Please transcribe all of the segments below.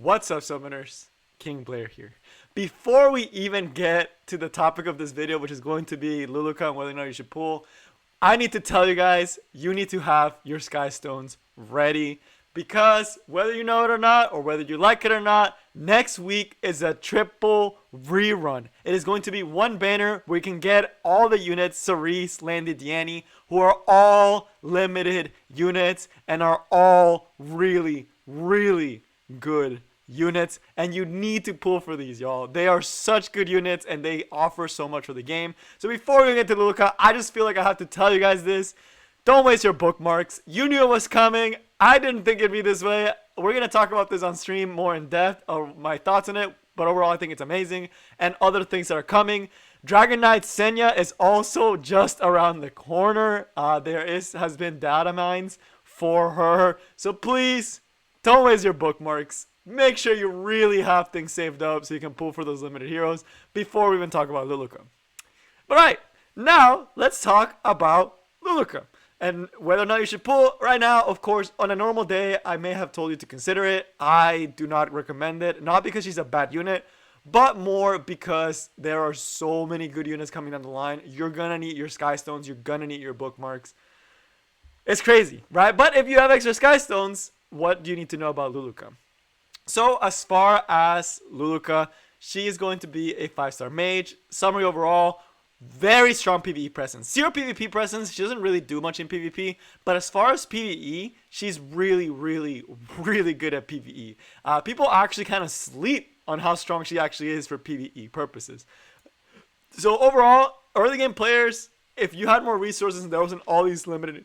What's up, summoners? King Blair here. Before we even get to the topic of this video, which is going to be Luluca and whether or not you should pull, I need to tell you guys, you need to have your Sky Stones ready, because whether you know it or not, or whether you like it or not, next week is a triple rerun. It is going to be one banner where you can get all the units, Cerise, Landy, Diani, who are all limited units and are all really good units, and you need to pull for these, y'all. They are such good units and they offer so much for the game. So before we get to Luluca, I just feel like I have to tell you guys this. Don't waste your bookmarks. You knew it was coming. I didn't think it'd be this way. We're going to talk about this on stream more in depth, or my thoughts on it, but overall I think it's amazing, and other things that are coming. Dragon Knight Senya is also just around the corner. Has been data mines for her, so please don't waste your bookmarks. Make sure you really have things saved up so you can pull for those limited heroes before we even talk about Luluca. But alright, now let's talk about Luluca and whether or not you should pull. Right now, of course, on a normal day, I may have told you to consider it. I do not recommend it, not because she's a bad unit, but more because there are so many good units coming down the line. You're gonna need your Sky Stones, you're gonna need your bookmarks. It's crazy, right? But if you have extra Sky Stones, what do you need to know about Luluca? So as far as Luluca, she is going to be a 5-star mage. Summary overall, very strong PvE presence. 0 PvP presence. She doesn't really do much in PvP, but as far as PvE, she's really good at PvE. People actually kind of sleep on how strong she actually is for PvE purposes. So overall, early game players, if you had more resources and there wasn't all these limited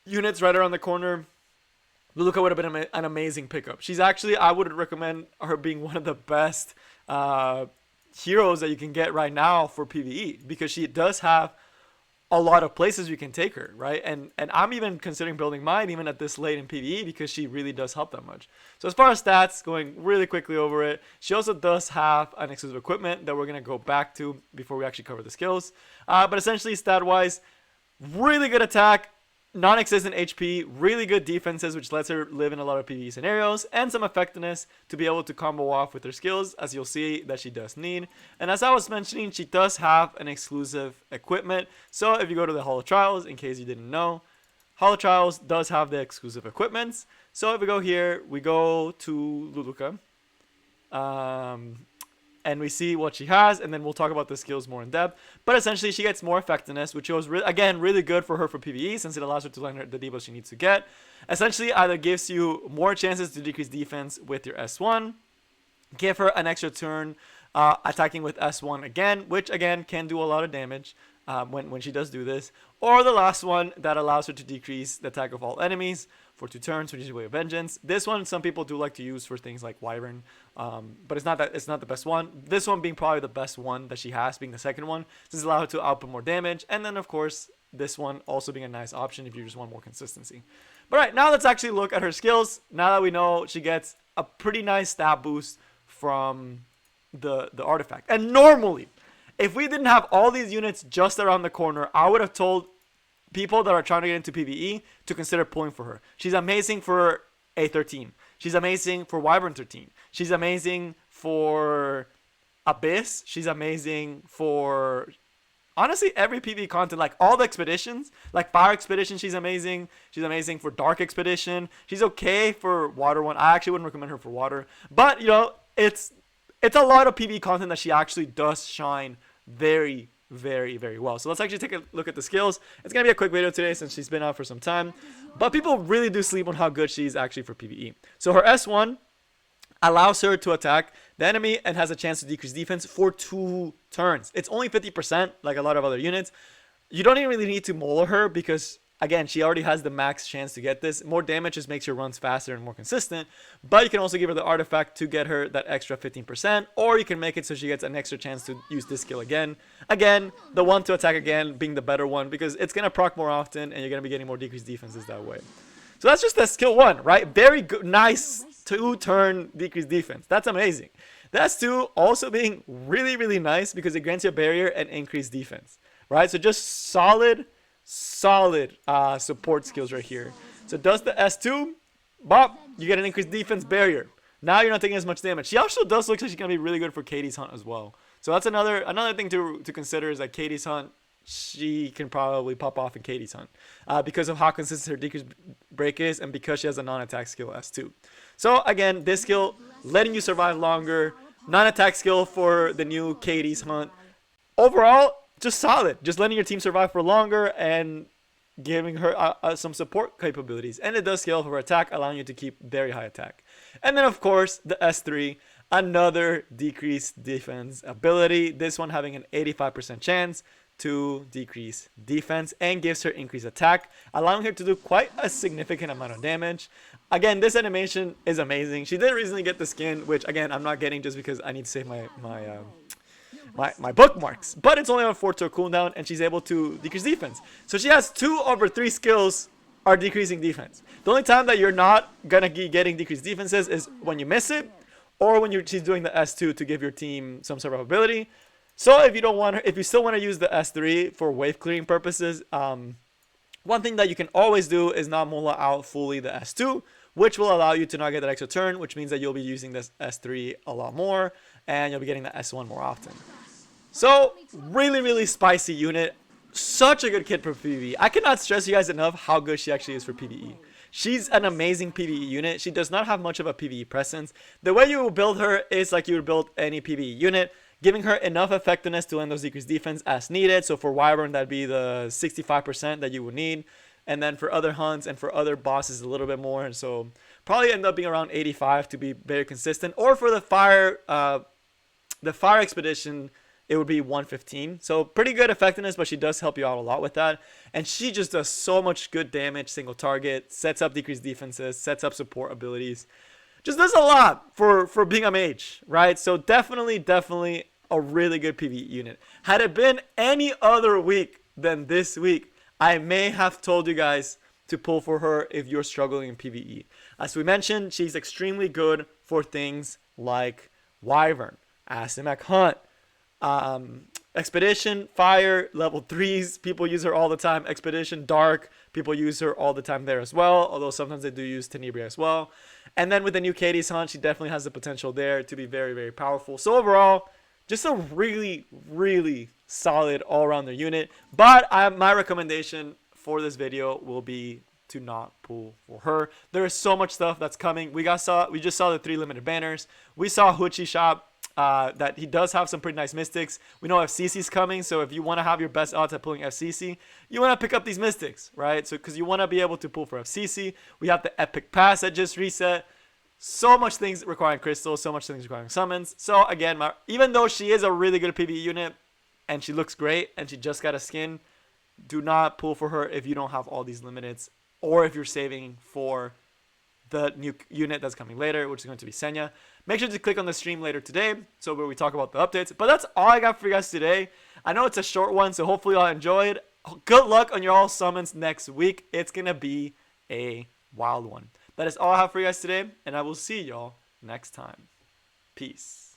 units right around the corner, Luluca would have been an amazing pickup. She's actually, I would recommend her being one of the best heroes that you can get right now for PvE, because she does have a lot of places you can take her, right? And I'm even considering building mine even at this late in PvE, because she really does help that much. So as far as stats, going really quickly over it, she also does have an exclusive equipment that we're going to go back to before we actually cover the skills. But essentially, stat-wise, really good attack, non-existent HP, really good defenses, which lets her live in a lot of PvE scenarios, and some effectiveness to be able to combo off with her skills, as you'll see that she does need. And as I was mentioning, she does have an exclusive equipment. So if you go to the Hall of Trials, in case you didn't know, Hall of Trials does have the exclusive equipments. So if we go here, we go to Luluca, and we see what she has, and then we'll talk about the skills more in depth. But essentially, she gets more effectiveness, which was, again, really good for her for PvE, since it allows her to learn the debuffs she needs to get. Essentially, either gives you more chances to decrease defense with your S1, give her an extra turn attacking with S1 again, which, again, can do a lot of damage when she does do this. Or the last one that allows her to decrease the attack of all enemies for 2 turns, which is Way of Vengeance. This one, some people do like to use for things like Wyvern, but it's not the best one. This one being probably the best one that she has, being the second one, since it allows her to output more damage. And then, of course, this one also being a nice option if you just want more consistency. But all right, now let's actually look at her skills. Now that we know she gets a pretty nice stat boost from the artifact. And normally, if we didn't have all these units just around the corner, I would have told people that are trying to get into PvE to consider pulling for her. She's amazing for A13. She's amazing for Wyvern 13. She's amazing for Abyss. She's amazing for, honestly, every PvE content. Like all the expeditions, like Fire Expedition, she's amazing. She's amazing for Dark Expedition. She's okay for Water one. I actually wouldn't recommend her for Water. But, you know, it's a lot of PvE content that she actually does shine very well. So let's actually take a look at the skills. It's gonna be a quick video today since she's been out for some time, but people really do sleep on how good she's actually for PvE. So her S1 allows her to attack the enemy and has a chance to decrease defense for 2 turns. It's only 50% like a lot of other units. You don't even really need to maul her, because again, she already has the max chance to get this. More damage just makes her runs faster and more consistent. But you can also give her the artifact to get her that extra 15%. Or you can make it so she gets an extra chance to use this skill again. Again, the one to attack again being the better one, because it's going to proc more often and you're going to be getting more decreased defenses that way. So that's just the skill 1, right? Very good, nice 2-turn decreased defense. That's amazing. That's 2 also being really nice, because it grants you a barrier and increased defense, right? So just solid support skills right here. So does the S2, bop, you get an increased defense barrier. Now you're not taking as much damage. She also does look like she's gonna be really good for Katie's Hunt as well. So that's another thing to consider is that Katie's Hunt, she can probably pop off in Katie's Hunt because of how consistent her decreased break is and because she has a non-attack skill S2. So again, this skill letting you survive longer, non-attack skill for the new Katie's Hunt. Overall, just solid. Just letting your team survive for longer and giving her some support capabilities. And it does scale for attack, allowing you to keep very high attack. And then, of course, the S3, another decreased defense ability. This one having an 85% chance to decrease defense and gives her increased attack, allowing her to do quite a significant amount of damage. Again, this animation is amazing. She did recently get the skin, which, again, I'm not getting just because I need to save my bookmarks, but it's only on 4-turn cooldown and she's able to decrease defense. So she has 2 over 3 skills are decreasing defense. The only time that you're not gonna be getting decreased defenses is when you miss it or when she's doing the S2 to give your team some sort of ability. So if you don't want her, if you still want to use the S3 for wave clearing purposes, one thing that you can always do is not mullah out fully the S2, which will allow you to not get that extra turn, which means that you'll be using this S3 a lot more and you'll be getting the S1 more often. So, really, really spicy unit. Such a good kid for PvE. I cannot stress you guys enough how good she actually is for PvE. She's an amazing PvE unit. She does not have much of a PvE presence. The way you will build her is like you would build any PvE unit, giving her enough effectiveness to land those decreased defense as needed. So for Wyvern, that'd be the 65% that you would need. And then for other hunts and for other bosses, a little bit more. And so probably end up being around 85 to be very consistent. Or for the fire expedition, it would be 115. So pretty good effectiveness, but she does help you out a lot with that. And she just does so much good damage, single target, sets up decreased defenses, sets up support abilities. Just does a lot for being a mage, right? So definitely a really good PvE unit. Had it been any other week than this week, I may have told you guys to pull for her if you're struggling in PvE. As we mentioned, she's extremely good for things like Wyvern, Asymmetric Hunt, Expedition, Fire, level 3s, people use her all the time. Expedition, Dark, people use her all the time there as well, although sometimes they do use Tenebria as well. And then with the new Katie's Hunt, she definitely has the potential there to be very, very powerful. So overall, just a really, really solid all-rounder unit. But my recommendation for this video will be to not pull for her. There is so much stuff that's coming. We just saw the 3 limited banners. We saw Hoochie shop. That he does have some pretty nice mystics. We know FCC's coming, so if you want to have your best odds at pulling FCC, you want to pick up these mystics, right? So because you want to be able to pull for FCC. We have the epic pass that just reset. So much things requiring crystals, so much things requiring summons. So again, even though she is a really good PvE unit and she looks great and she just got a skin, do not pull for her if you don't have all these limiteds or if you're saving for the new unit that's coming later, which is going to be Senya. Make sure to click on the stream later today, so where we talk about the updates. But that's all I got for you guys today. I know it's a short one, so hopefully y'all enjoyed. Good luck on your all summons next week. It's going to be a wild one. That is all I have for you guys today, and I will see y'all next time. Peace.